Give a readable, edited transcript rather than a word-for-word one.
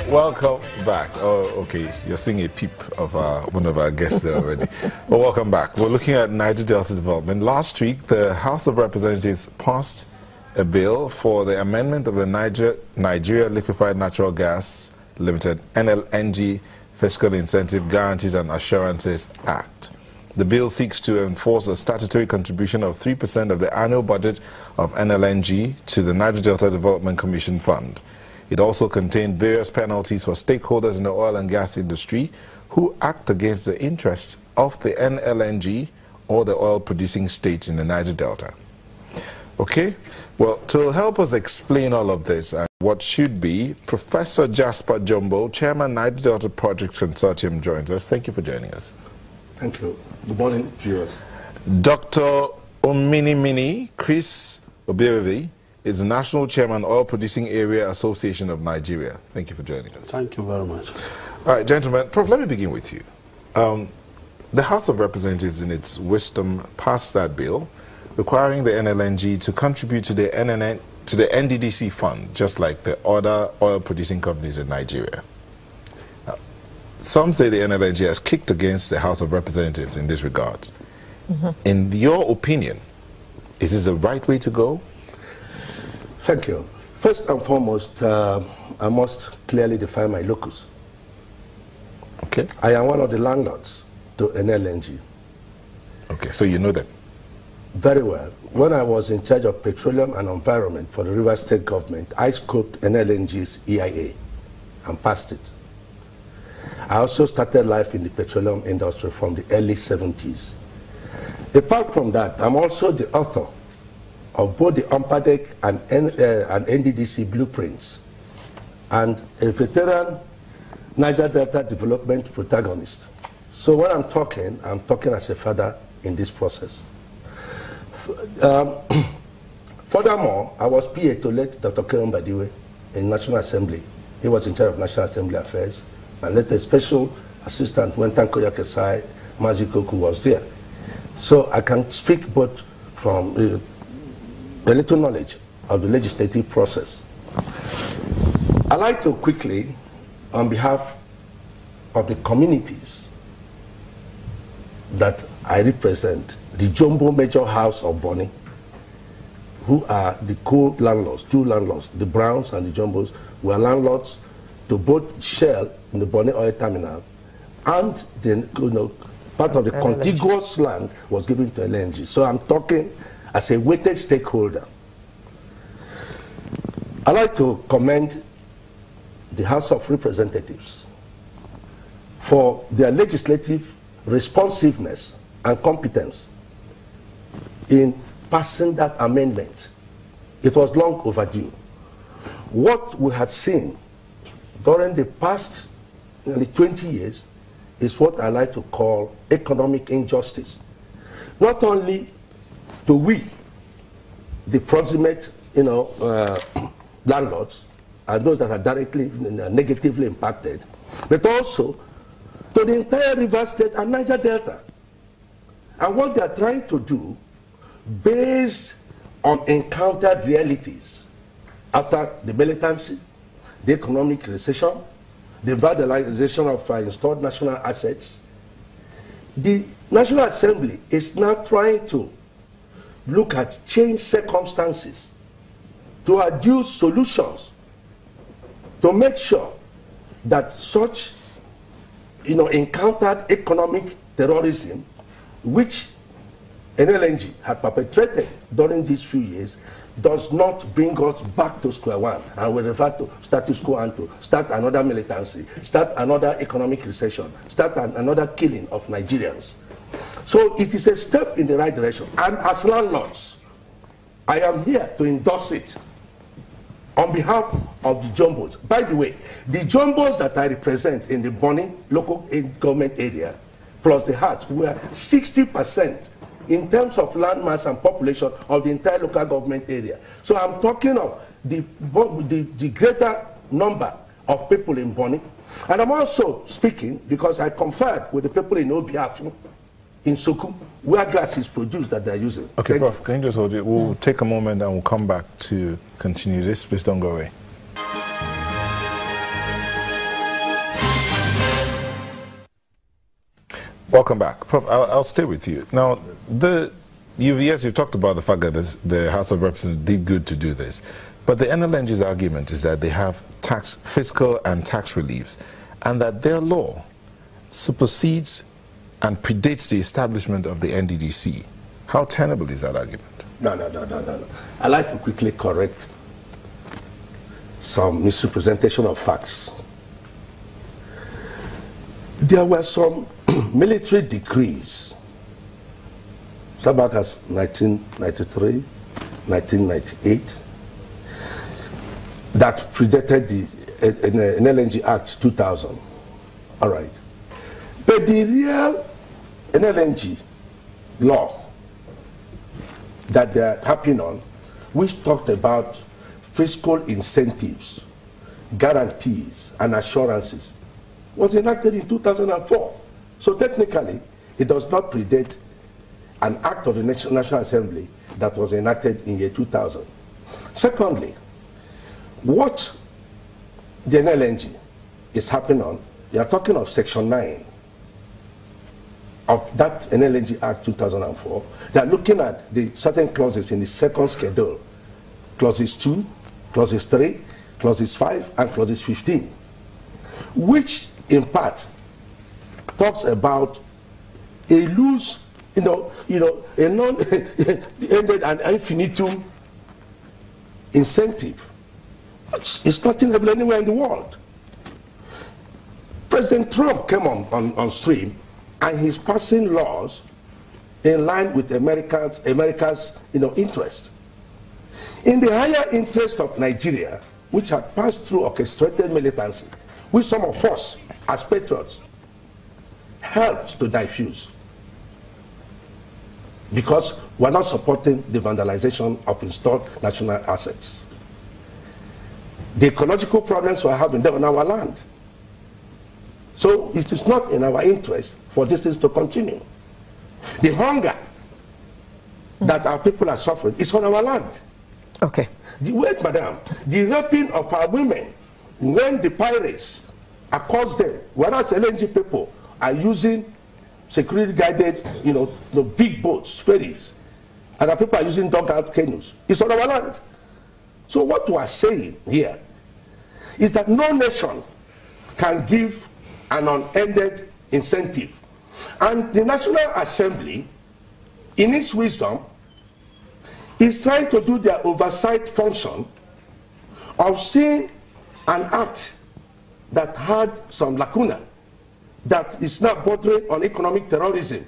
Welcome back. Oh, okay. You're seeing a peep of one of our guests there already. Well, welcome back. We're looking at Niger Delta development. Last week, the House of Representatives passed a bill for the amendment of the Nigeria Liquefied Natural Gas Limited (NLNG) Fiscal Incentive Guarantees and Assurances Act. The bill seeks to enforce a statutory contribution of 3% of the annual budget of NLNG to the Niger Delta Development Commission Fund. It also contained various penalties for stakeholders in the oil and gas industry who act against the interest of the NLNG or the oil-producing state in the Niger Delta. Okay, well, to help us explain all of this and what should be, Professor Jasper Jumbo, Chairman Niger Delta Project Consortium, joins us. Thank you for joining us. Thank you. Good morning, viewers. Dr. Ominimini Chris Obirevi is the National Chairman, Oil Producing Area Association of Nigeria. Thank you for joining us. Thank you very much. All right, gentlemen, Prof, let me begin with you. The House of Representatives, in its wisdom, passed that bill requiring the NLNG to contribute to the NDDC fund, just like the other oil-producing companies in Nigeria. Some say the NLNG has kicked against the House of Representatives in this regard. In your opinion, is this the right way to go? Thank you. First and foremost, I must clearly define my locus. Okay. I am one of the landlords to NLNG. Okay, so you know them? Very well. When I was in charge of petroleum and environment for the Rivers State government, I scoped NLNG's EIA and passed it. I also started life in the petroleum industry from the early 70s. Apart from that, I'm also the author of both the UMPADEC and NDDC blueprints, and a veteran Niger Delta development protagonist. So when I'm talking as a father in this process. Furthermore, I was PA to late Dr. Keon Badiwe in National Assembly. He was in charge of National Assembly Affairs, and later Special Assistant when Tankoya Kesai Majikoku was there. So I can speak both from the little knowledge of the legislative process. I'd like to quickly, on behalf of the communities that I represent, the Jumbo Major House of Bonny, who are the co-landlords, two landlords, the Browns and the Jumbos, were landlords to both Shell in the Bonny Oil Terminal, and the, part of the contiguous land was given to LNG. So I'm talking as a weighted stakeholder. I'd like to commend the House of Representatives for their legislative responsiveness and competence in passing that amendment. It was long overdue. What we had seen during the past nearly 20 years is what I like to call economic injustice. Not only to we, the proximate, landlords, and those that are directly, negatively impacted, but also to the entire Rivers State and Niger Delta. And what they are trying to do, based on encountered realities after the militancy, the economic recession, the vandalization of installed national assets, the National Assembly is now trying to look at changed circumstances to adduce solutions to make sure that such encountered economic terrorism, which NLNG had perpetrated during these few years, does not bring us back to square one, and we refer to status quo and to start another militancy, start another economic recession, start another killing of Nigerians. So it is a step in the right direction, and as landlords, I am here to endorse it on behalf of the Jumbos. By the way, the Jumbos that I represent in the Bonny local government area, plus the Hearts, were 60% in terms of land mass and population of the entire local government area. So I'm talking of the greater number of people in Bonny. And I'm also speaking because I conferred with the people in Obiafu, in Soku, where gas is produced that they're using. Okay, Prof, can you just hold it? We'll take a moment and we'll come back to continue this. Please don't go away. Welcome back. Prof, I'll stay with you. Now, yes, you talked about the fact that the House of Representatives did good to do this. But the NLNG's argument is that they have fiscal and tax reliefs, and that their law supersedes and predates the establishment of the NDDC. How tenable is that argument? No. I'd like to quickly correct some misrepresentation of facts. There were some military decrees, so back as 1993, 1998, that predated the NLNG Act 2000. All right. But the real NLNG law that they're happy on, which talked about fiscal incentives, guarantees, and assurances, was enacted in 2004. So technically, it does not predate an act of the National Assembly that was enacted in year 2000. Secondly, what the NLNG is happening on, they are talking of Section 9 of that NLNG Act 2004. They are looking at the certain clauses in the second schedule, clauses 2, clauses 3, clauses 5, and clauses 15, which in part talks about a loose, a non-ended and infinitum incentive. It's not tenable anywhere in the world. President Trump came on stream, and he's passing laws in line with America's interest. In the higher interest of Nigeria, which had passed through orchestrated militancy, which some of us, as patriots, helped to diffuse, because we're not supporting the vandalization of installed national assets. The ecological problems we're having there on our land. So it is not in our interest for these things to continue. The hunger that our people are suffering is on our land. Okay. Wait, madam. The raping of our women when the pirates accost them, whereas LNG people are using security guided, the big boats, ferries, and our people are using dugout canoes. It's on our land. So what we are saying here is that no nation can give an unended incentive. And the National Assembly, in its wisdom, is trying to do their oversight function of seeing an act that had some lacuna, that is now bordering on economic terrorism,